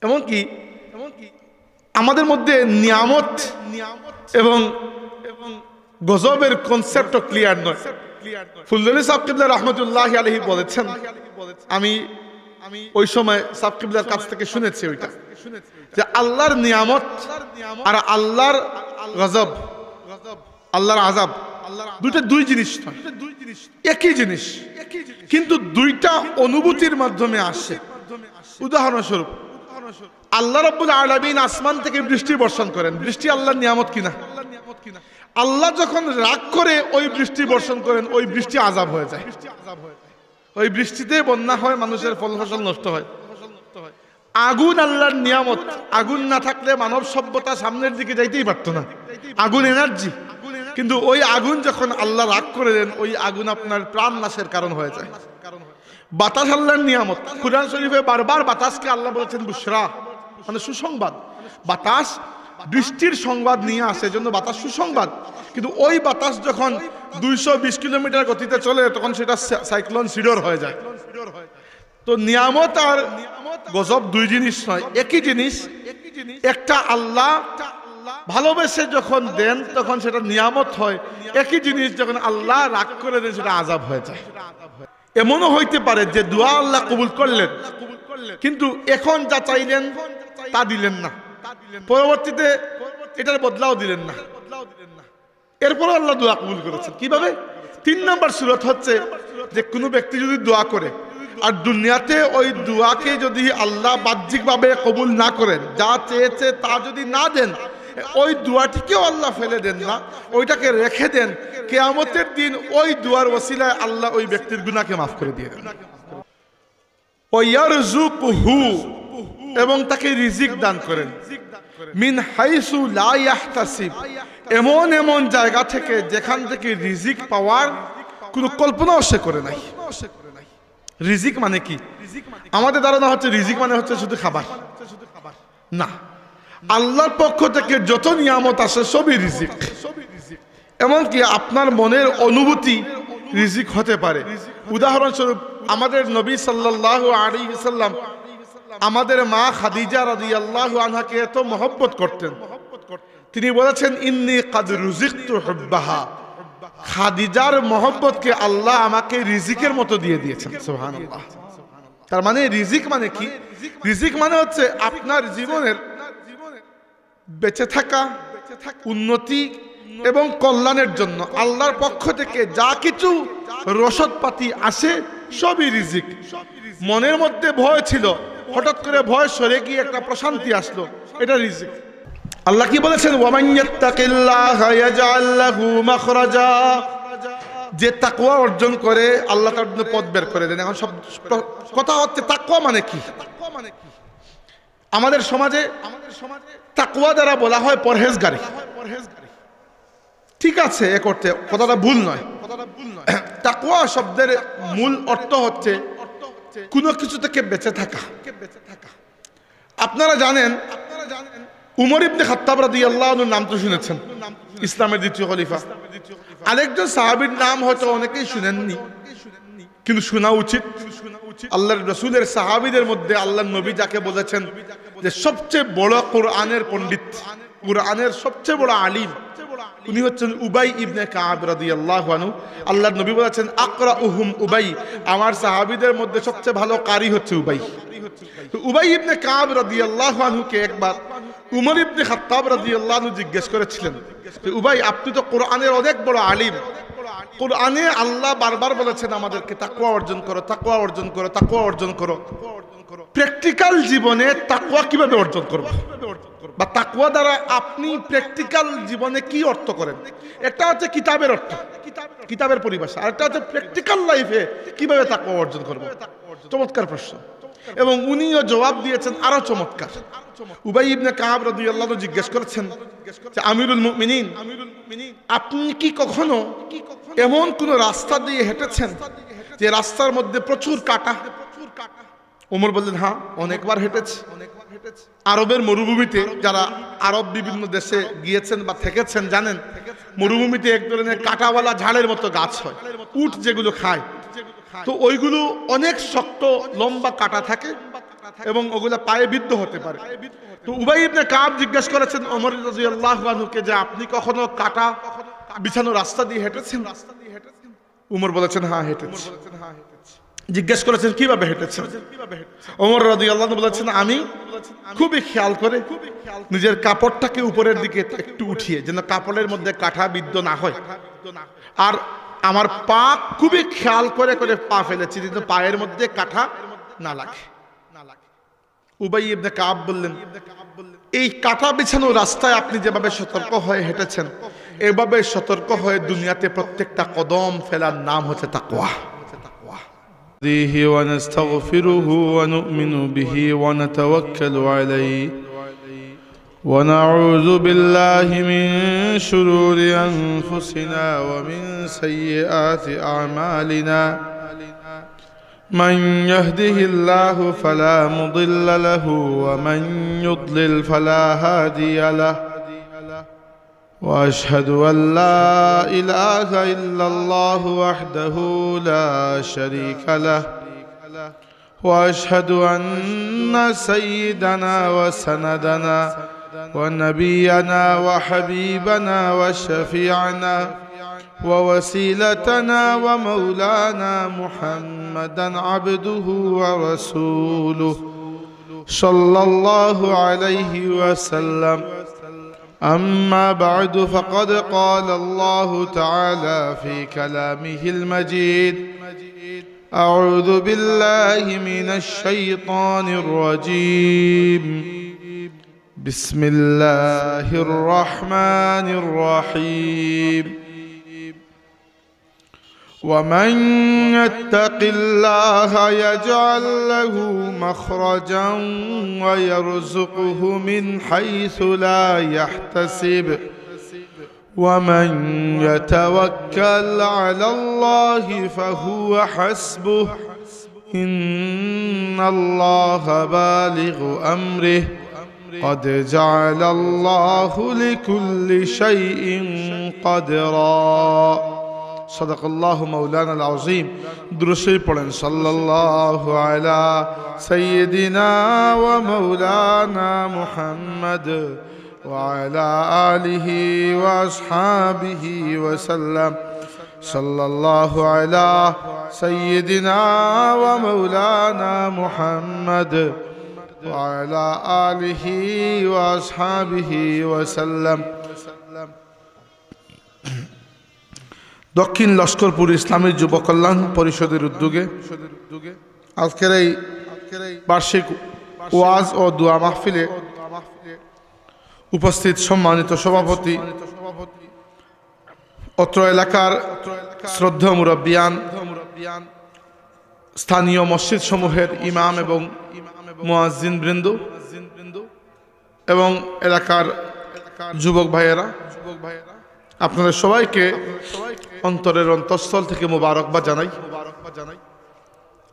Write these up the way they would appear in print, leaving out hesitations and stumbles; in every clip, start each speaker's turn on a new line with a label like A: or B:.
A: এমনকি আমাদের মধ্যে নিয়ামত এবং গজবের কনসেপ্টও ক্লিয়ার নয়। ফুলদলি সাহেব কিবলা রহমতুল্লাহি আলাইহি বলেছেন, আমি ওই সময় সাহেব কিবলার কাছ থেকে শুনেছি ওইটা, যে আল্লাহর নিয়ামত আর আল্লাহর গজব, আল্লাহর আযাব, দুইটা দুই জিনিস নয়, একই জিনিস, কিন্তু দুইটা অনুভূতির মাধ্যমে আসে। উদাহরণস্বরূপ, আল্লাহ রাব্বুল আলামিন আসমান থেকে বৃষ্টি বর্ষণ করেন, বৃষ্টি আল্লাহর নিয়ামত কিনা? আল্লাহ যখন রাগ করে ওই বৃষ্টি বর্ষণ করেন, ওই বৃষ্টি আযাব হয়ে যায়। ওই বৃষ্টিতে বন্যা হয়, মানুষের ফল ফসল নষ্ট হয়। আগুন আল্লাহর নিয়ামত, আগুন না থাকলে মানব সভ্যতা সামনের দিকে যাইতেই পারতো না। আগুন এনার্জি, কিন্তু ওই আগুন যখন আল্লাহ রাগ করে দেন, ওই আগুন আপনার প্রাণ নাশের কারণ হয়ে যায়। বাতাস আল্লাহর নিয়ামত, কুরআন শরীফে বারবার বাতাসকে আল্লাহ বলেছেন বুশরা, মানে সুসংবাদ। বাতাস বৃষ্টির সংবাদ নিয়ে আসে, জন্য বাতাস সুসংবাদ। কিন্তু ওই বাতাস যখন 220 কিলোমিটার গতিতে চলে, তখন সেটা সাইক্লোন সিডর হয়ে যায়। তো নিয়ামত আর গজব দুই জিনিস নয়, একই জিনিস। একটা আল্লাহ ভালোবেসে যখন দেন তখন সেটা নিয়ামত হয়, একই জিনিস যখন আল্লাহ রাগ করে দেন সেটা আযাব হয়ে যায়। এমনও হইতে পারে যে দোয়া আল্লাহ কবুল করলেন, কিন্তু এখন যা চাইলেন তা দিলেন না, পরবর্তীতে এটার বদলাও দিলেন না, এরপর আল্লাহ দোয়া কবুল করেছেন। কিভাবে? 3 নম্বর সূরত হচ্ছে যে কোনো ব্যক্তি যদি দোয়া করে আর দুনিয়াতে ওই দোয়াকে যদি আল্লাহ বাহ্যিকভাবে কবুল না করেন, যা চেয়েছে তা যদি না দেন, ওই দোয়াটিকেও আল্লাহ ফেলে দেন না, ওইটাকে রেখে দেন, কিয়ামতের দিন ওই দোয়ার ওসিলায় আল্লাহ ওই ব্যক্তির গুনাহকে মাফ করে দিয়ে দেন। ওয়ারযুকহু, এবং তাকে রিজিক দান করেন, মিন হাইসু লা ইয়াহতাসিব, এমন এমন জায়গা থেকে যেখান থেকে রিজিক পাওয়ার কোনো কল্পনাও সে করে নাই। রিজিক মানে কি? আমাদের ধারণা হচ্ছে রিজিক মানে হচ্ছে শুধু খাবার, না, আল্লাহর পক্ষ থেকে যত নিয়ামত আসে সবই রিজিক। এমনকি আপনার মনের অনুভূতি রিজিক হতে পারে। উদাহরণস্বরূপ, আমাদের নবী সাল্লাল্লাহু আলাইহি ওয়াসাল্লাম আমাদের মা খাদিজা রাদিয়াল্লাহু আনহাকে এত মহব্বত করতেন, তিনি বলেছেন ইন্নী কাদ রুজিকতু হুব্বাহা, খাদিজার মহব্বতকে আল্লাহ আমাকে রিজিকের মতো দিয়ে দিয়েছেন। সুবহানাল্লাহ। তার মানে রিজিক মানে কি? রিজিক মানে হচ্ছে আপনার জীবনের বেঁচে থাকা, উন্নতি এবং কল্যাণের জন্য আল্লাহর পক্ষ থেকে যা কিছু রসদপাতি আসে সবই রিজিক। মনের মধ্যে ভয় ছিল, হঠাৎ করে ভয় সরে গিয়ে একটা প্রশান্তি আসলো, এটা রিজিক। আল্লাহ কি বলেছেন? ওয়ামান ইয়াত্তাকিল্লাহা ইয়াজআল লাহু মাখরাজা, যে তাকওয়া অর্জন করে আল্লাহ তার জন্য পথ বের করে দেন। এখন সব কথা হচ্ছে তাকওয়া মানে কি? আমাদের সমাজে তাকওয়া দ্বারা বলা হয় পরহেজগারি। ঠিক আছে, এ করতে কথাটা ভুল নয়। তাকওয়া শব্দের মূল অর্থ হচ্ছে কোনো কিছু থেকে বেঁচে থাকা। আপনারা জানেন উমর ইবনে খাত্তাব রাদিয়াল্লাহু আনহুর নাম তো শুনেছেন, ইসলামের দ্বিতীয় খলিফা। আরেকজন সাহাবীর নাম হয়তো অনেকেই শুনেননি, কিন্তু শোনা উচিত। আল্লাহর রাসূলের সাহাবীদের মধ্যে আল্লাহর নবী যাকে বলেছেন যে সবচেয়ে বড় কোরআনের পণ্ডিত, কোরআনের সবচেয়ে বড় আলিম, উনি হচ্ছেন উবাই ইবনে কাব রাদিয়াল্লাহু আনহু। আল্লাহর নবী বলেছেন আকরাউহুম উবাই, আমার সাহাবীদের মধ্যে সবচেয়ে ভালো কারি হচ্ছে উবাই। উবাই ইবনে কাব রাদিয়াল্লাহু আনহুকে একবার উমর ইবনে খাত্তাব রাদিয়াল্লাহু আনহু জিজ্ঞেস করেছিলেন, উবাই আপনি তো কোরআনের অনেক বড় আলিম, কোরআনে আল্লাহ বারবার বলেছেন আমাদেরকে তাকওয়া অর্জন করো, তাকওয়া অর্জন করো, তাকওয়া অর্জন করো। প্র্যাকটিক্যাল জীবনে তাকওয়া কিভাবে অর্জন করব, বা তাকওয়া দ্বারা আপনি প্র্যাকটিক্যাল জীবনে কি অর্থ করেন? একটা হচ্ছে কিতাবের অর্থ, কিতাবের পরিভাষা, আর একটা হচ্ছে প্র্যাকটিক্যাল লাইফে কিভাবে তাকওয়া অর্জন করব। চমৎকার প্রশ্ন, এবং উনিও জবাব দিয়েছেন আরো চমৎকার। উবাই ইবনে কাব রাদিয়াল্লাহু আনহু জিজ্ঞেস করেছেন যে আমিরুল মুমিনিন, আপনি কি কখনো এমন কোন রাস্তা দিয়ে হেঁটেছেন যে রাস্তার মধ্যে প্রচুর কাঁটা? ওমর বললেন হ্যাঁ, অনেকবার হেঁটেছি। আরবের মরুভূমিতে, যারা আরব বিভিন্ন দেশে গিয়েছেন বা থেকেছেন জানেন, মরুভূমিতে এক ধরনের কাঁটাওয়ালা ঝাড়ের মতো গাছ হয়, উট যেগুলো খায়। তো ওইগুলো অনেক শক্ত লম্বা কাঁটা থাকে, এবং ওগুলা পায়ে বিদ্ধ হতে পারে। তো উবাই ইবনে কাব জিজ্ঞেস করেছেন ওমর রাদিয়াল্লাহু আনহুকে যে আপনি কখনো কাটা বিছানো রাস্তা দিয়ে হেঁটেছেন? উমর বলেছেন হ্যাঁ হেঁটেছি। জিজ্ঞেস করেছেন কিভাবে হেঁটেছেন? ওমর রাদিয়াল্লাহু আনহু বলেছেন আমি খুবই খেয়াল করে নিজের কাপড়টাকে উপরের দিকে একটু উঠিয়ে, যেন কাপড়ের মধ্যে কাটা বিদ্ধ না হয়, আর আমার পা খুবই খেয়াল করে করে পা ফেলেছি যেন পায়ের মধ্যে কাটা না লাগে। উবাই ইবনে কাব বললেন এই কাটা বিছানো রাস্তায় আপনি যেভাবে সতর্ক হয়ে হেঁটেছেন, এভাবে সতর্ক হয়ে দুনিয়াতে প্রত্যেকটা কদম ফেলার নাম হচ্ছে তাকওয়া।
B: ونستغفره ونؤمن به ونتوكل عليه ونعوذ بالله من شرور أنفسنا ومن سيئات أعمالنا من يهده الله فلا مضل له ومن يضلل فلا هادي له وأشهد أن لا إله إلا الله وحده لا شريك له وأشهد أن سيدنا وسندنا ونبينا وحبيبنا وشفيعنا ووسيلتنا ومولانا محمدا عبده ورسوله صلى الله عليه وسلم. أما بعد فقد قال الله تعالى في كلامه المجيد أعوذ بالله من الشيطان الرجيم بسم الله الرحمن الرحيم ومن يتق الله يجعل له مخرجا ويرزقه من حيث لا يحتسب ومن يتوكل على الله فهو حسبه إن الله بالغ أمره قد جعل الله لكل شيء قدرا صدق الله مولانا العظيم. درشي پڑھیں صلى الله على سيدنا ومولانا محمد وعلى آله وأصحابه وسلم. صلى الله على سيدنا ومولانا محمد وعلى آله وأصحابه وسلم. দক্ষিণ লস্করপুর ইসলামী যুব কল্যাণ পরিষদের উদ্যোগে আজকের এই বার্ষিক ওয়াজ ও দোয়া মাহফিলে উপস্থিত সম্মানিত সভাপতি, অত্র এলাকার শ্রদ্ধেয় মুরব্বিয়ান, স্থানীয় মসজিদ সমূহের ইমাম এবং মুয়াজ্জিন বৃন্দ এবং এলাকার যুবক ভাইয়েরা, আপনাদের সবাইকে অন্তরের অন্তঃস্থল থেকে মুবারকবাদ জানাই।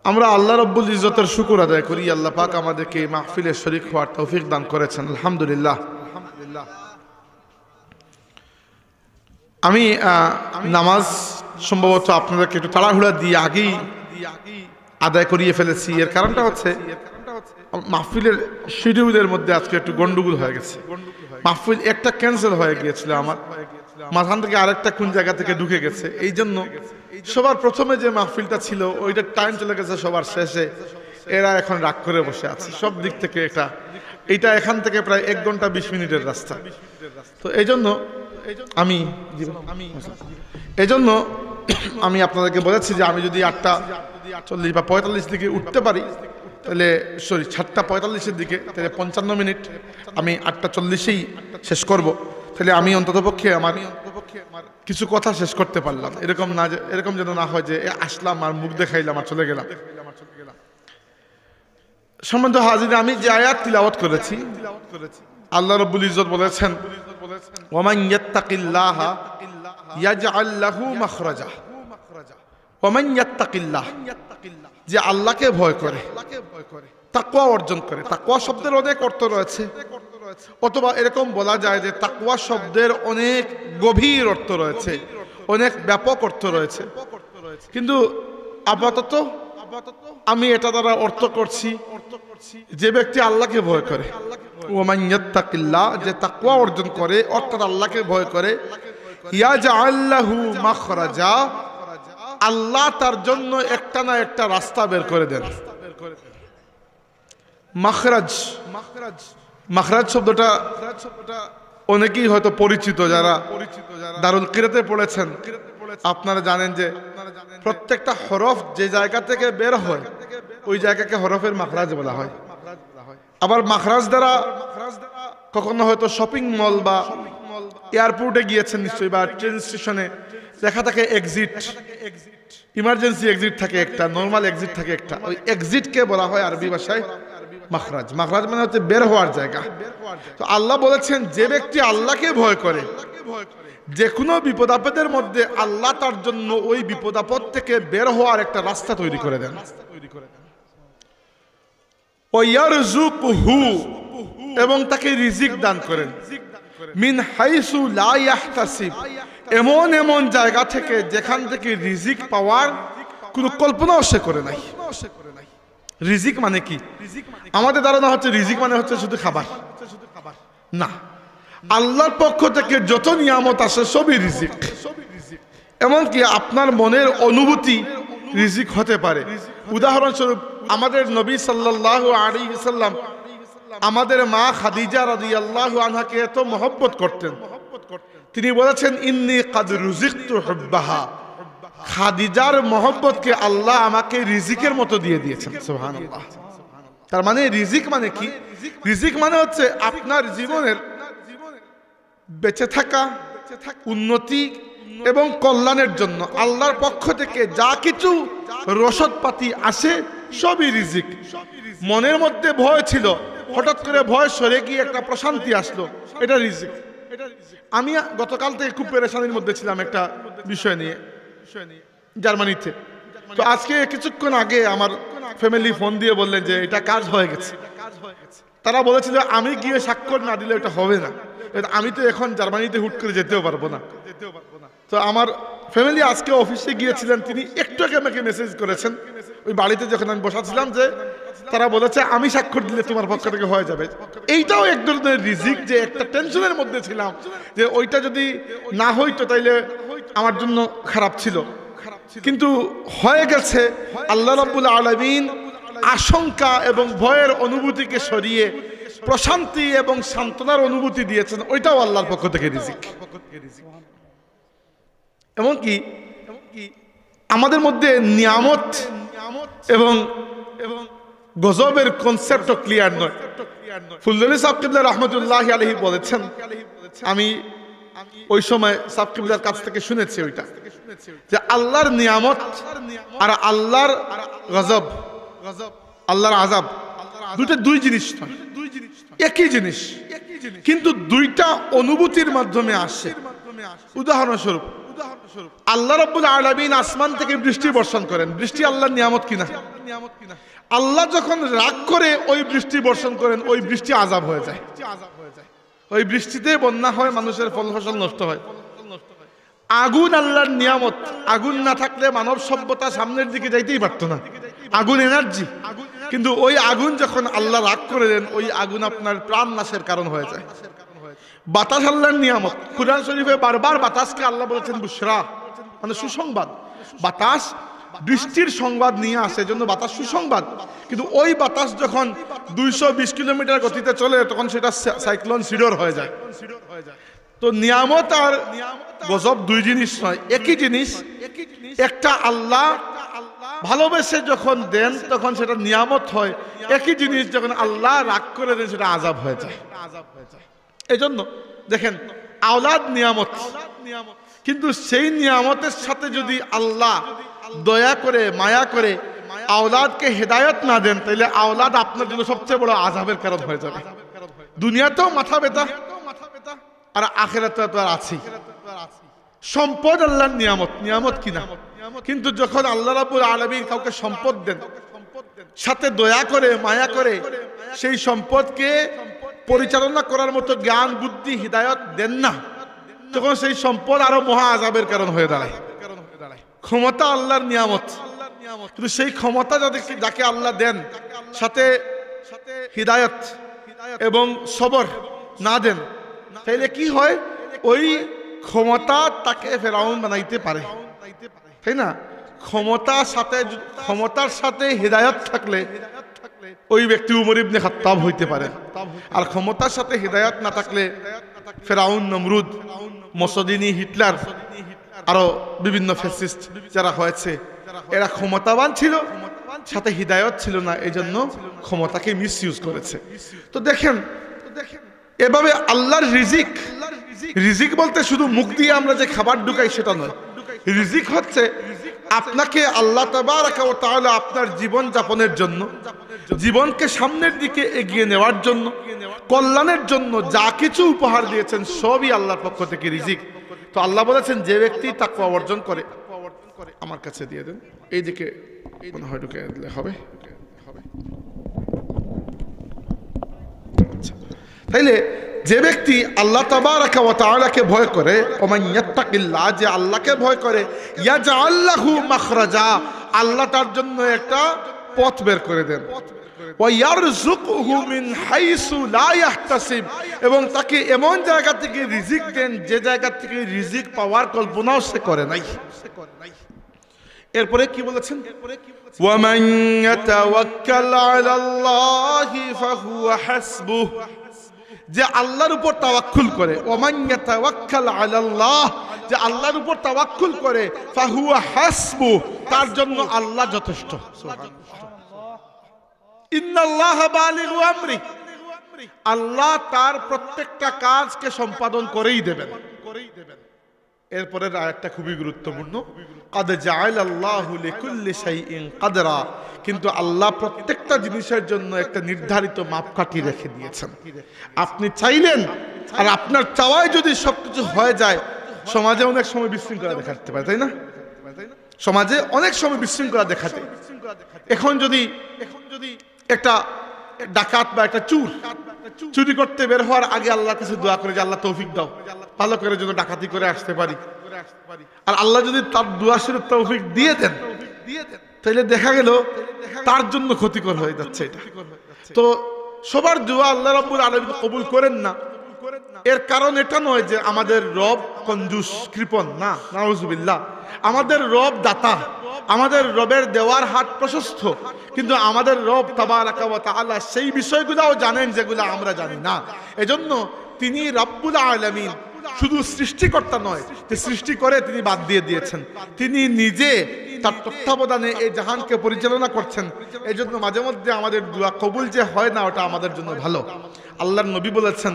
B: আমরা আল্লাহ রব্বুল ইজ্জতের শুকর আদায় করি, আল্লাহ পাক আমাদেরকে এই মাহফিলে শরীক হওয়ার তৌফিক দান করেছেন, আলহামদুলিল্লাহ। আমি নামাজ সম্ভবত আপনাদেরকে একটু তাড়াহুড়া দিয়ে আগেই আদায় করিয়ে ফেলেছি। এর কারণটা হচ্ছে মাহফিলের শিডিউলের মধ্যে আজকে একটু গন্ডগোল হয়ে গেছে। মাহফিল একটা ক্যান্সেল হয়ে গিয়েছিল, আমার মাঝখান থেকে আরেকটা কোন জায়গা থেকে ঢুকে গেছে। এই জন্য সবার প্রথমে যে মাহফিলটা ছিল ওইটার টাইম চলে গেছে সবার শেষে। এরা এখন রাগ করে বসে আছে সব দিক থেকে। এটা এখান থেকে প্রায় 1 ঘন্টা 20 মিনিটের রাস্তা। তো এই জন্য আমি আপনাদেরকে বলেছি যে আমি যদি 8:40 বা 45 দিকে উঠতে পারি, তাহলে 7:45-এর দিকে, তাহলে 55 মিনিট আমি 8:40-এই শেষ করব। তাহলে আমি অন্ততপক্ষে আমার কিছু কথা শেষ করতে পারলাম। এরকম যেন না হয় যে আসলাম আর মুখ দেখাইলাম আর চলে গেলাম। সম্বন্ধে হাজির, আমি যে আয়াত তিলাওয়াত করেছি, আল্লাহ রাব্বুল ইজ্জত বলেছেন ওয়ামান ইয়াত্তাকিল্লাহা ইয়াজআল লাহু মাখরাজা। ওয়ামান ইয়াত্তাকিল্লাহ, যে আল্লাহকে ভয় করে, তাকওয়া অর্জন করে। তাকওয়া শব্দের অনেক অর্থ রয়েছে, অথবা এরকম বলা যায় যে তাকওয়া শব্দের অনেক গভীর অর্থ রয়েছে, অনেক ব্যাপক অর্থ রয়েছে। কিন্তু আপাতত আমি এটা দ্বারা অর্থ করছি যে ব্যক্তি আল্লাহকে ভয় করে, ওয়ামান ইয়াত্তাকিল্লাহ, যে তাকওয়া অর্জন করে অর্থাৎ আল্লাহকে ভয় করে, ইয়াজআল লাহু মাখরাজা, আল্লাহ তার জন্য একটা না একটা রাস্তা বের করে দেন। মাখরাজ, মাখরাজ শব্দটা অনেকেই হয়তো পরিচিত, যারা দারুল কিরাতে পড়েছেন আপনারা জানেন যে প্রত্যেকটা হরফ যে জায়গা থেকে বের হয় ওই জায়গাকে হরফের মাখরাজ বলা হয়। আবার মাখরাজ দ্বারা কখনো হয়তো শপিং মল বা এয়ারপোর্টে গিয়েছেন নিশ্চয়ই, বা ট্রেন স্টেশনে লেখা থাকে এক্সিট, ইমার্জেন্সি এক্সিট থাকে একটা, নরমাল এক্সিট থাকে একটা, ওই এক্সিটকে বলা হয় আরবি ভাষায় মাখরাজ। মাখরাজ মানে হচ্ছে বের হওয়ার জায়গা। তো আল্লাহ বলেছেন যে ব্যক্তি আল্লাহকে ভয় করে যে কোনো বিপদ আপদের মধ্যে আল্লাহ তার জন্য ওই বিপদ আপদ থেকে বের হওয়ার একটা রাস্তা তৈরি করে দেন। ওয়ারযুকহু, এবং তাকে রিজিক দান করেন, মিন হাইসু লা ইয়াহতাসিব, এমন এমন জায়গা থেকে যেখান থেকে রিজিক পাওয়ার কোনো কল্পনাও সে করে নাই। রিজিক মানে কি? আমাদের ধারণা হচ্ছে রিজিক মানে হচ্ছে শুধু খাবার, না, আল্লাহর পক্ষ থেকে যত নিয়ামত আসে সবই রিজিক। এমনকি আপনার মনের অনুভূতি রিজিক হতে পারে। উদাহরণস্বরূপ আমাদের নবী সাল্লাল্লাহু আলাইহি ওয়াসাল্লাম আমাদের মা খাদিজা রাদিয়াল্লাহু আনহাকে এত মহব্বত করতেন, তিনি বলেছেন ইন্নী কাদ রুজিকতু হুব্বাহা, খাদিজার মহব্বতকে আল্লাহ আমাকে রিজিকের মতো দিয়ে দিয়েছেন। সুবহানাল্লাহ। তার মানে রিজিক মানে কি? রিজিক মানে হচ্ছে আপনার জীবনের বেঁচে থাকা, উন্নতি এবং কল্যাণের জন্য আল্লাহর পক্ষ থেকে যা কিছু রসদপাতি আসে সবই রিজিক। মনের মধ্যে ভয় ছিল, হঠাৎ করে ভয় সরে গিয়ে একটা প্রশান্তি আসলো, এটা রিজিক। আমি গতকাল থেকে খুব পেরেশানির মধ্যে ছিলাম একটা বিষয় নিয়ে জার্মানিতে। তো আজকে কিছুক্ষণ আগে আমার ফ্যামিলি ফোন দিয়ে বললেন যে এটা কাজ হয়ে গেছে। তারা বলেছিল আমি গিয়ে স্বাক্ষর না দিলে এটা হবে না। আমি তো এখন জার্মানিতে হুট করে যেতেও পারবো না। তো আমার ফ্যামিলি আজকে অফিসে গিয়েছিলেন, তিনি একটু আগে আমাকে মেসেজ করেছেন ওই বাড়িতে যখন আমি বসাছিলাম, যে তারা বলেছে আমি স্বাক্ষর দিলে তোমার পক্ষ থেকে হয়ে যাবে। এইটাও এক ধরনের রিজিক, যে একটা টেনশনের মধ্যে ছিলাম যে ওইটা যদি না হইতো তাইলে আমার জন্য খারাপ ছিল, কিন্তু হয়ে গেছে। আল্লাহ রাব্বুল আলামিন আশঙ্কা এবং ভয়ের অনুভূতিকে সরিয়ে প্রশান্তি এবং সান্ত্বনার অনুভূতি দিয়েছেন, ওইটাও আল্লাহর পক্ষ থেকে রিজিক। এমনকি আমাদের মধ্যে নিয়ামত এবং গজবের কনসেপ্টও ক্লিয়ার নয়। ফুলদলি সাহেব কিবলা রহমতুল্লাহি আলাইহি বলেছেন, আমি ওই সময় সাহেব কিবলার কাছ থেকে শুনেছি ওইটা, যে আল্লাহর নিয়ামত আর আল্লাহর গজব, আল্লাহর আযাব দুটো দুই জিনিস নয়, একই জিনিস, কিন্তু দুইটা অনুভূতির মাধ্যমে আসে। উদাহরণস্বরূপ আল্লাহ রাব্বুল আলামিন আসমান থেকে বৃষ্টি বর্ষণ করেন, বৃষ্টি আল্লাহর নিয়ামত কিনা? আল্লাহ যখন রাগ করে ওই বৃষ্টি বর্ষণ করেন, ওই বৃষ্টি আযাব হয়ে যায়। ওই বৃষ্টিতে বন্যা হয়, মানুষের ফল ফসল নষ্ট হয়। আগুন আল্লাহর নিয়ামত, আগুন না থাকলে মানব সভ্যতা সামনের দিকে যাইতেই পারতো না। আগুন এনার্জি, কিন্তু ওই আগুন যখন আল্লাহ রাগ করে দেন, ওই আগুন আপনার প্রাণ নাশের কারণ হয়ে যায়। বাতাস আল্লাহর নিয়ামত, কুরআন শরীফে বারবার বাতাসকে আল্লাহ বলেছেন বুশরা, মানে সুসংবাদ। বাতাস বৃষ্টির সংবাদ নিয়ে আসে, জন্য বাতাস সুসংবাদ। কিন্তু ওই বাতাস যখন 220 কিলোমিটার গতিতে চলে, তখন সেটা সাইক্লোন সিডর হয়ে যায়। তো নিয়ামত আর গজব দুই জিনিস নয়, একই জিনিস। একটা আল্লাহ ভালোবেসে যখন দেন তখন সেটা নিয়ামত হয়, একই জিনিস যখন আল্লাহ রাগ করে দেন সেটা আযাব হয়ে যায়। এই জন্য দেখেন আওলাদ নিয়ামত, কিন্তু সেই নিয়ামতের সাথে যদি আল্লাহ দয়া করে মায়া করে আওলাদকে হেদায়েত না দেন, তাহলে আওলাদ আপনার জন্য সবচেয়ে বড় আযাবের কারণ হয়ে যাবে। দুনিয়াতেও মাথা ব্যথা, আর আখিরাতে তো আর আছেই। সম্পদ আল্লাহর নিয়ামত, নিয়ামত কিনা? কিন্তু যখন আল্লাহ রাব্বুল আলামিন কাউকে সম্পদ দেন, সাথে দয়া করে মায়া করে সেই সম্পদকে পরিচালনা করার মতো জ্ঞান বুদ্ধি হিদায়ত দেন না, তখন সেই সম্পদ আরো মহা আযাবের কারণ হয়ে দাঁড়ায়। ক্ষমতা আল্লাহর নিয়ামত,
A: কিন্তু সেই ক্ষমতা যাকে আল্লাহ দেন, সাথে হিদায়াত এবং সবর না দেন, তাইলে কি হয়? ওই ক্ষমতা তাকে ফেরাউন বানাইতে পারে, তাই না? ক্ষমতার সাথে হিদায়াত থাকলে ওই ব্যক্তি উমর ইবনে খাত্তাব হইতে পারে, আর ক্ষমতার সাথে হিদায়াত না থাকলে ফেরাউন, নমরুদ, মুসোলিনি, হিটলার, আরো বিভিন্ন ফ্যাসিস্ট যারা হয়েছে, এরা ক্ষমতাবান ছিল, সাথে হিদায়াত ছিল না, এই জন্য ক্ষমতাকে মিসইউজ করেছে। তো দেখেন, এভাবে আল্লাহর রিজিক বলতে শুধু মুখ দিয়ে আমরা যে খাবার ঢুকাই সেটা নয়। রিজিক হচ্ছে আপনাকে আল্লাহ তাবারাকা ওয়া তাআলা আপনার জীবন যাপনের জন্য, জীবনকে সামনের দিকে এগিয়ে নেওয়ার জন্য, কল্যাণের জন্য যা কিছু উপহার দিয়েছেন সবই আল্লাহর পক্ষ থেকে রিজিক। তো আল্লাহ বলেছেন, যে ব্যক্তি তাকওয়া অর্জন করে, আমার কাছে দিয়ে দেন, এইদিকে মনে হয় ঢুকে দিলে হবে। তাইলে যে ব্যক্তি আল্লাহ তাবারাকা ওয়া তাআলাকে ভয় করে, ওমান ইয়াত্তাকিল্লাহ, যে আল্লাহকে ভয় করে, ইয়াজআল লাহু মাখরাজা, আল্লাহ তার জন্য একটা পথ বের করে দেন, ওয়া ইয়ারযুকহু মিন হাইসু লা ইয়াহতাসিব, এবং তাকে এমন জায়গা থেকে রিজিক দেন যে জায়গা থেকে রিজিক পাওয়ার কল্পনাও সে করে নাই। এরপরে কি বলেছেন? ওয়ামান ইয়াতাওয়াক্কাল আলাল্লাহি ফাহুয়া হাসবুহ, যে আল্লাহর উপর তাওয়াক্কুল করে, ওয়ামান ইয়াতাওয়াক্কাল আলাল্লাহ, যে আল্লাহর উপর তাওয়াক্কুল করে, ফাহুয়া হাসবুহ, তার জন্য আল্লাহ যথেষ্ট। ইন্নাল্লাহা বালিগু আমরি, আল্লাহ তার প্রত্যেকটা কাজকে সম্পাদন করেই দেবেন। এরপরের আয়াতটা খুবই গুরুত্বপূর্ণ, কাদ জাআলাল্লাহু লিকুল্লি শাইইন কদরা, কিন্তু আল্লাহ প্রত্যেকটা জিনিসের জন্য একটা নির্ধারিত মাপকাঠি রেখে দিয়েছেন। আপনি চাইলেন, আর আপনার চাওয়ায় যদি সবকিছু হয়ে যায়, সমাজে অনেক সময় বিশৃঙ্খলা দেখাতে পারে, তাই না? সমাজে অনেক সময় বিশৃঙ্খলা দেখাতে, এখন যদি একটা ডাকাত বা একটা চোর চুরি করতে বের হওয়ার আগে আল্লাহর কাছে দোয়া করে যে আল্লাহ তৌফিক দাও, ভালো করে যেন ডাকাতি করে আসতে পারি, আর আল্লাহ যদি তার দোয়া শুরু তৌফিক দিয়ে দেন, তাহলে দেখা গেল তার জন্য ক্ষতিকর হয়ে যাচ্ছে এটা। তো সবার দোয়া আল্লাহ রাব্বুল আলামিন কবুল করেন না, এর কারণ এটা নয় যে আমাদের রব কঞ্জুস কৃপণ, না, নাউজুবিল্লাহ। আমাদের রব দাতা, আমাদের রবের দেওয়ার হাত প্রশস্ত, কিন্তু আমাদের রব তাবারাকা ওয়া তাআলা সেই বিষয়গুলোও জানেন যেগুলো আমরা জানি না। এজন্য তিনি রাব্বুল আলামিন শুধু সৃষ্টিকর্তা নয়, যে সৃষ্টি করে তিনি বাদ দিয়ে দিয়েছেন, তিনি নিজে তার তত্ত্বাবধানে এই জাহানকে পরিচালনা করছেন। এই জন্য মাঝে মধ্যে আমাদের দোয়া কবুল যে হয় না, ওটা আমাদের জন্য ভালো। আল্লাহর নবী বলেছেন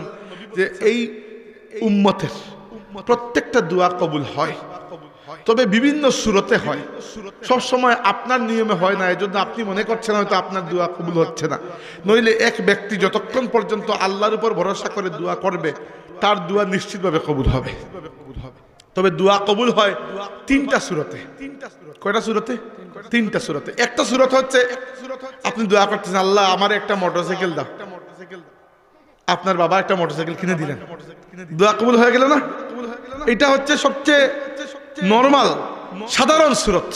A: যে এই উম্মতের প্রত্যেকটা দোয়া কবুল হয়, তবে বিভিন্ন সুরতে হয়, সব সময় আপনার নিয়মে হয় না। এজন্য আপনি মনে করছেন হয়তো আপনার দোয়া কবুল হচ্ছে না। নইলে এক ব্যক্তি যতক্ষণ পর্যন্ত আল্লাহর উপর ভরসা করে দোয়া করবে, তার দোয়া নিশ্চিতভাবে কবুল হবে। তবে দোয়া কবুল হয় তিনটা সুরতে। কয়টা সুরতে? তিনটা সুরতে। একটা সুরত হচ্ছে আপনি দোয়া করতেছেন, আল্লাহ আমার একটা মোটরসাইকেল দাও, আপনার বাবা একটা মোটরসাইকেল কিনে দিলেন, দোয়া কবুল হয়ে গেল না? এটা হচ্ছে সবচেয়ে নরমাল সাধারণ সুরত,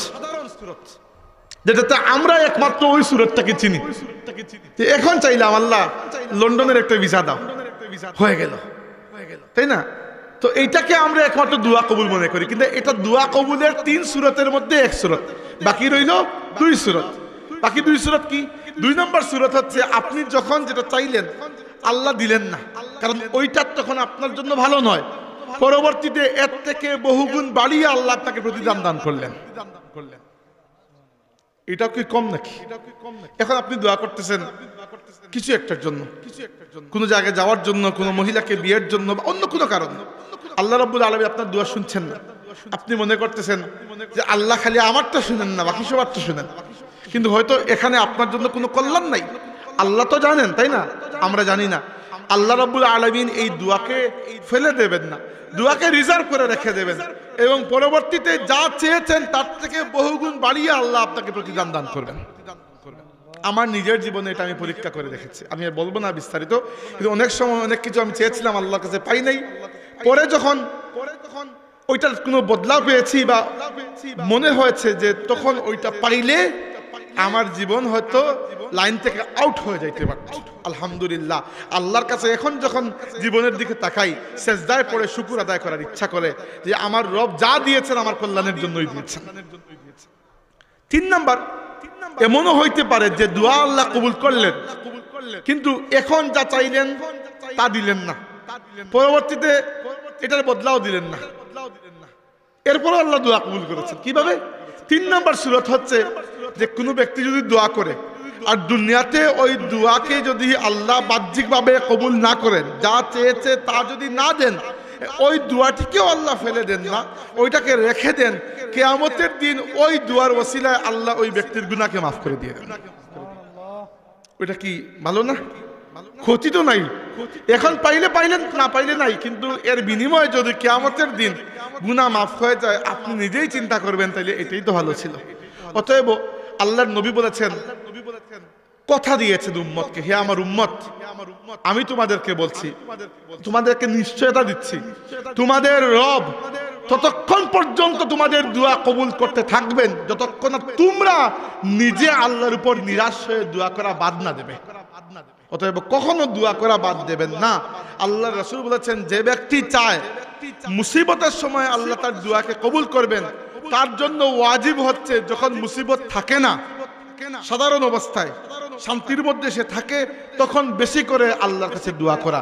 A: যেটাতে আমরা একমাত্র ওই সুরতটাকে চিনি। এখন চাইলাম আল্লাহ লন্ডনের একটা ভিসা দাও, হয়ে গেল, তাই না? তো এইটাকে আমরা একমাত্র দোয়া কবুল মনে করি, কিন্তু এটা দোয়া কবুলের তিন সুরতের মধ্যে এক সুরত, বাকি রইল দুই সুরত। বাকি দুই সুরত কি? 2 নম্বর সুরত হচ্ছে আপনি যখন যেটা চাইলেন আল্লাহ দিলেন না, কারণ ওইটা তখন আপনার জন্য ভালো নয়, পরবর্তীতে এর থেকে বহুগুণ বাড়িয়ে আল্লাহ আপনাকে প্রতিদান দান করলেন। এটা কি কম নাকি? এখন আপনি দোয়া করতেছেন কিছু একটার জন্য, কোন জায়গায় যাওয়ার জন্য, কোন মহিলাকে বিয়ের জন্য, বা অন্য কোনো কারণে, আল্লাহ রাব্বুল আলামিন আপনার দোয়া শুনছেন না। আপনি মনে করতেছেন যে আল্লাহ খালি আমারটা শুনেন না, বাকি সবারটা শুনেন, কিন্তু হয়তো এখানে আপনার জন্য কোনো কল্যাণ নাই। আল্লাহ তো জানেন, তাই না? আমরা জানি না। আল্লাহ রাব্বুল আলামিন এই দোয়াকে ফেলে দেবেন না, দোয়াকে রিজার্ভ করে রেখে দেবেন, এবং পরবর্তীতে যা চেয়েছেন তার থেকে বহুগুণ বাড়িয়ে আল্লাহ আপনাকে প্রতিদান দান করবেন। আমার নিজের জীবনে এটা আমি পরীক্ষা করে দেখেছি, আমি আর বলবো না বিস্তারিত, কিন্তু অনেক সময় অনেক কিছু আমি চেয়েছিলাম আল্লাহর কাছে পাই নাই। পরে যখন ওইটার কোনো বদলাও পেয়েছি বা মনে হয়েছে যে তখন ওইটা পাইলে আমার জীবন হয়তো লাইন থেকে আউট হয়ে যাইতে পারত। আলহামদুলিল্লাহ, আল্লাহর কাছে এখন যখন জীবনের দিকে তাকাই, সেজদায় পড়ে শুকর আদায় করার ইচ্ছা করে যে আমার রব যা দিয়েছেন আমার কল্যাণের জন্যই দিয়েছেন। 3 নাম্বার, এমনও হইতে পারে যে দোয়া আল্লাহ কবুল করলেন, কিন্তু এখন যা চাইলেন তা দিলেন না, পরবর্তীতে এটার বদলাও দিলেন না, এরপর আল্লাহ দোয়া কবুল করেছেন। কিভাবে? 3 নাম্বার সুরত হচ্ছে যে কোনো ব্যক্তি যদি দোয়া করে আর দুনিয়াতে ওই দোয়াকে যদি আল্লাহ বাহ্যিকভাবে কবুল না করেন, যা চেয়েছে তা যদি না দেন, ওই দোয়াটিকেও আল্লাহ ফেলে দেন না, ওইটাকে রেখে দেন, কিয়ামতের দিন ওই দোয়ার ওসিলায় আল্লাহ ওই ব্যক্তির গুনাহকে মাফ করে দিয়ে দেন। ওইটা কি ভালো না? ক্ষতি তো নাই। এখন পাইলে পাইলেন, না পাইলে নাই, কিন্তু এর বিনিময়ে যদি কিয়ামতের দিন গুনাহ মাফ হয়ে যায়, আপনি নিজেই চিন্তা করবেন তাইলে এটাই তো ভালো ছিল। অতএব আল্লাহর নবী বলেছেন, কথা দিয়েছেন উম্মতকে, হে আমার উম্মত, আমি তোমাদেরকে বলছি, তোমাদেরকে নিশ্চয়তা দিচ্ছি, তোমাদের রব ততক্ষণ পর্যন্ত তোমাদের দোয়া কবুল করতে থাকবেন যতক্ষণ না তোমরা নিজে আল্লাহর উপর নিরাশ হয়ে দোয়া করা বাদ না দেবে। অতএব কখনো দোয়া করা বাদ দেবেন না। আল্লাহ রাসূল বলেছেন, যে ব্যক্তি চায় মুসিবতের সময় আল্লাহ তার দোয়াকে কবুল করবেন, তার জন্য ওয়াজিব হচ্ছে যখন মুসিবত থাকে না, সাধারণ অবস্থায় শান্তির মধ্যে সে থাকে, তখন বেশি করে আল্লাহর কাছে দোয়া করা।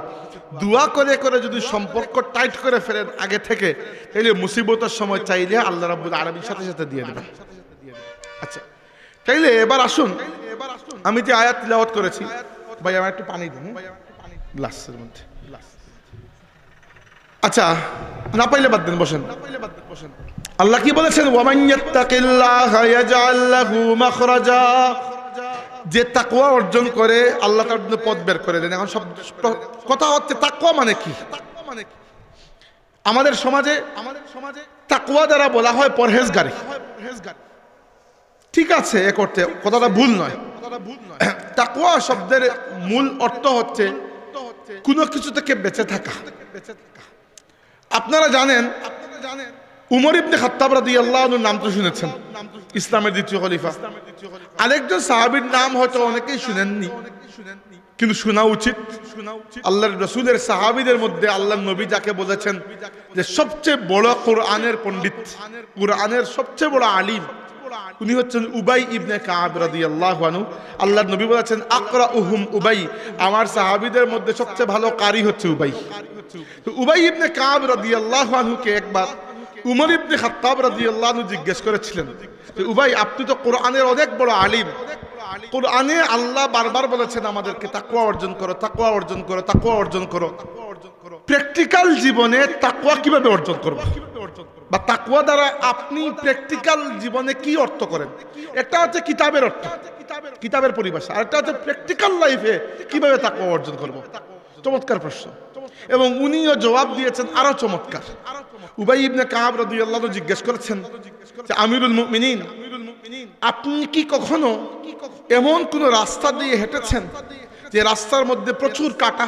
A: দোয়া করে করে যদি সম্পর্ক টাইট করে ফেলেন আগে থেকে, তাহলে মুসিবতের সময় চাইলে আল্লাহ রাব্বুল আলামিন সাথে সাথে দিয়ে দেবেন। আচ্ছা, তাইলে এবার আসুন, আমি যে আয়াত তিলাওয়াত করেছি, ভাই আমার একটু পানি দিন গ্লাসের মধ্যে। আচ্ছা, না পাইলে বাদ দেন, বসেন। আল্লাহ কি বলেছেন? ওয়ামান ইয়াত্তাকিল্লাহা ইয়াজআল লাহু মাখরাজা। যে তাকওয়া অর্জন করে আল্লাহ তার জন্য পথ বের করে দেন। এখন সব কথা হচ্ছে তাকওয়া মানে কি? আমাদের সমাজে তাকওয়া দ্বারা বলা হয় পরহেজগারি। ঠিক আছে, এ করতে কথাটা ভুল নয়। তাকওয়া শব্দের মূল অর্থ হচ্ছে কোনো কিছু থেকে বেঁচে থাকা। আপনারা জানেন উমর ইবনে খাত্তাব রাদিয়াল্লাহু আনহুর নাম তো শুনেছেন, ইসলামের দ্বিতীয় খলিফা। আরেকজন সাহাবীর নাম হয়তো অনেকেই শুনেননি, কিন্তু শোনা উচিত। আল্লাহর রাসূলের সাহাবীদের মধ্যে আল্লাহর নবী যাকে বলেছেন যে সবচেয়ে বড় কোরআনের পণ্ডিত, কোরআনের সবচেয়ে বড় আলিম, উনি হচ্ছেন উবাই ইবনে কাব রাদিয়াল্লাহু আনহু। আল্লাহর নবী বলেছেন, আকরাউহুম উবাই, আমার সাহাবীদের মধ্যে সবচেয়ে ভালো কারি হচ্ছে উবাই। তো উবাই ইবনে কাব রাদিয়াল্লাহু আনহুকে একবার উমর ইবনে খাত্তাব রাদিয়াল্লাহু আনহু জিজ্ঞেস করেছিলেন যে উবাই, আপনি তো কোরআনের অনেক বড় আলিম, কোরআনে আল্লাহ বারবার বলেছেন আমাদেরকে তাকওয়া অর্জন করো, তাকওয়া অর্জন করো, তাকওয়া অর্জন করো। প্র্যাকটিক্যাল জীবনে তাকওয়া কিভাবে অর্জন করব, বা তাকওয়া দ্বারা আপনি প্র্যাকটিক্যাল জীবনে কি অর্থ করেন? একটা হচ্ছে কিতাবের অর্থ, কিতাবের পরিভাষা, আর একটা হচ্ছে প্র্যাকটিক্যাল লাইফে কিভাবে তাকওয়া অর্জন করব। চমৎকার প্রশ্ন, এবং উনিও জবাব দিয়েছেন আরো চমৎকার। উবাই ইবনে কাব রাদিয়াল্লাহু আনহু জিজ্ঞেস করেছেন যে আমিরুল মুমিনিন, আপনি কি কখনো এমন কোন রাস্তা দিয়ে হেঁটেছেন যে রাস্তার মধ্যে প্রচুর কাঁটা?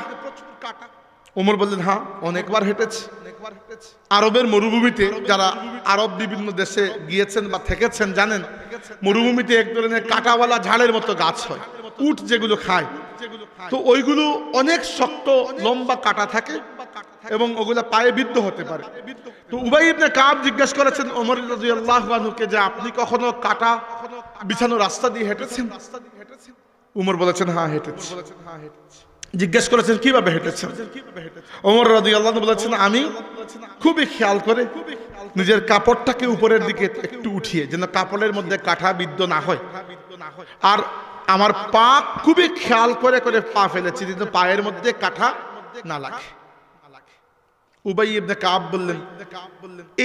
A: ওমর বললেন, হ্যাঁ, অনেকবার হেঁটেছি। আরবের মরুভূমিতে, যারা আরব বিভিন্ন দেশে গিয়েছেন বা থেকেছেন জানেন, মরুভূমিতে এক ধরনের কাঁটাওয়ালা ঝাড়ের মতো গাছ হয়, উট যেগুলো খায়। তো ওইগুলো অনেক শক্ত লম্বা কাঁটা থাকে এবং ওগুলা পায়ে বিদ্ধ হতে পারে। তো উবাই ইবনে কাব জিজ্ঞেস করেছেন ওমর রাদিয়াল্লাহু আনহুকে যে আপনি কখনো কাঁটা বিছানো রাস্তা দিয়ে হেঁটেছেন? উমর বলেছেন, হ্যাঁ হেঁটেছি। জিজ্ঞেস করেছেন কিভাবে হেঁটেছেন? ওমর রাদিয়াল্লাহু আনহু বলেছেন, আমি খুবই খেয়াল করে নিজের কাপড়টাকে উপরের দিকে একটু উঠিয়ে, যেন কাপড়ের মধ্যে কাঁটা বিদ্ধ না হয়, আর আমার পা খুবই খেয়াল করে করে পা ফেলেছি যেন পায়ের মধ্যে কাঁটা না লাগে। উবাই ইবনে কাব বললেন,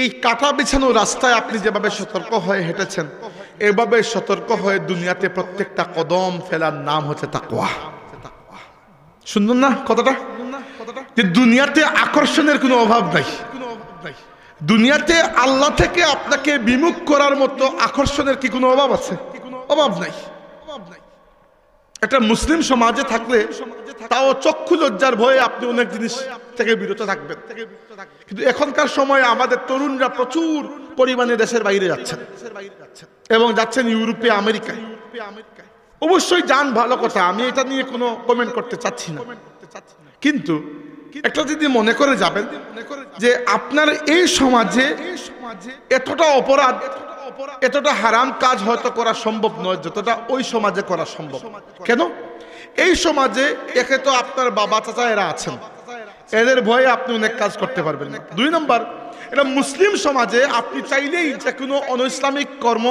A: এই কাঁটা বিছানো রাস্তায় আপনি যেভাবে সতর্ক হয়ে হেঁটেছেন, এভাবে সতর্ক হয়ে দুনিয়াতে প্রত্যেকটা কদম ফেলার নাম হচ্ছে তাকওয়া। শুনুন না কথাটা, যে দুনিয়াতে আকর্ষণের কোনো অভাব নাই, দুনিয়াতে আল্লাহ থেকে আপনাকে বিমুখ করার মতো আকর্ষণের কি কোনো অভাব আছে? অভাব নাই। একটা মুসলিম সমাজে থাকলে তাও চক্ষু লজ্জার ভয়ে আপনি অনেক জিনিস থেকে বিরত থাকবেন। কিন্তু এখনকার সময়ে আমাদের তরুণরা প্রচুর পরিমাণে দেশের বাইরে যাচ্ছেন এবং যাচ্ছেন ইউরোপে, আমেরিকায়। অবশ্যই যান, ভালো কথা, আমি এটা নিয়ে কোনো কমেন্ট করতে চাচ্ছি না। কিন্তু একটা যদি মনে করে যাবেন যে আপনার এই সমাজে এতটা অপরাধ, এতটা হারাম কাজ হয়তো করা সম্ভব নয় যতটা ওই সমাজে করা সম্ভব। কেন? এই সমাজে একে তো আপনার বাবা চাচা এরা আছেন, এদের ভয়ে আপনি অনেক কাজ করতে পারবেন না। 2 নম্বর, এটা মুসলিম সমাজে আপনি চাইলেই যে কোনো অনইসলামিক কর্ম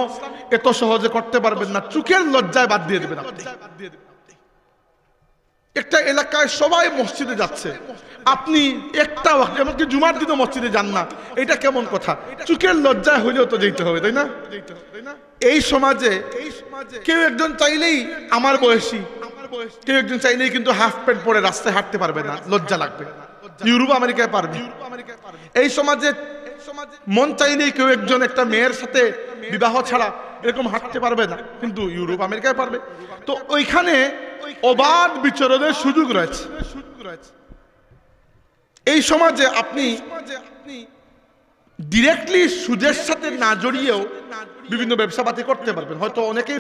A: এত সহজে করতে পারবেন না, চোখের লজ্জায় বাদ দিয়ে দেবেন আপনি। একটা এলাকায় সবাই মসজিদে যাচ্ছে, আপনি একটা এমনকি জুমার দিনও মসজিদে যান না, এটা কেমন কথা? চোখের লজ্জায় হইলেও তো যেতে হবে, তাই না? এই সমাজে কেউ একজন চাইলেই, আমার বয়সী কেউ একজন চাইলেই কিন্তু হাফ প্যান্ট পরে রাস্তায় হাঁটতে পারবে না, লজ্জা লাগবে। ইউরোপ আমেরিকায় পারবে। এই সমাজে মন চাইলেই কেউ একজন একটা মেয়ের সাথে বিবাহ ছাড়া এরকম হাঁটতে পারবে না, কিন্তু ইউরোপ আমেরিকায় পারবে। তো ওইখানে অবাধ বিচরণের সুযোগ রয়েছে। এই সমাজে আপনি ডিরেক্টলি সুদের সাথে না জড়িয়েও বিভিন্ন ব্যবসা পাতি করতে পারবেন। হয়তো অনেকেই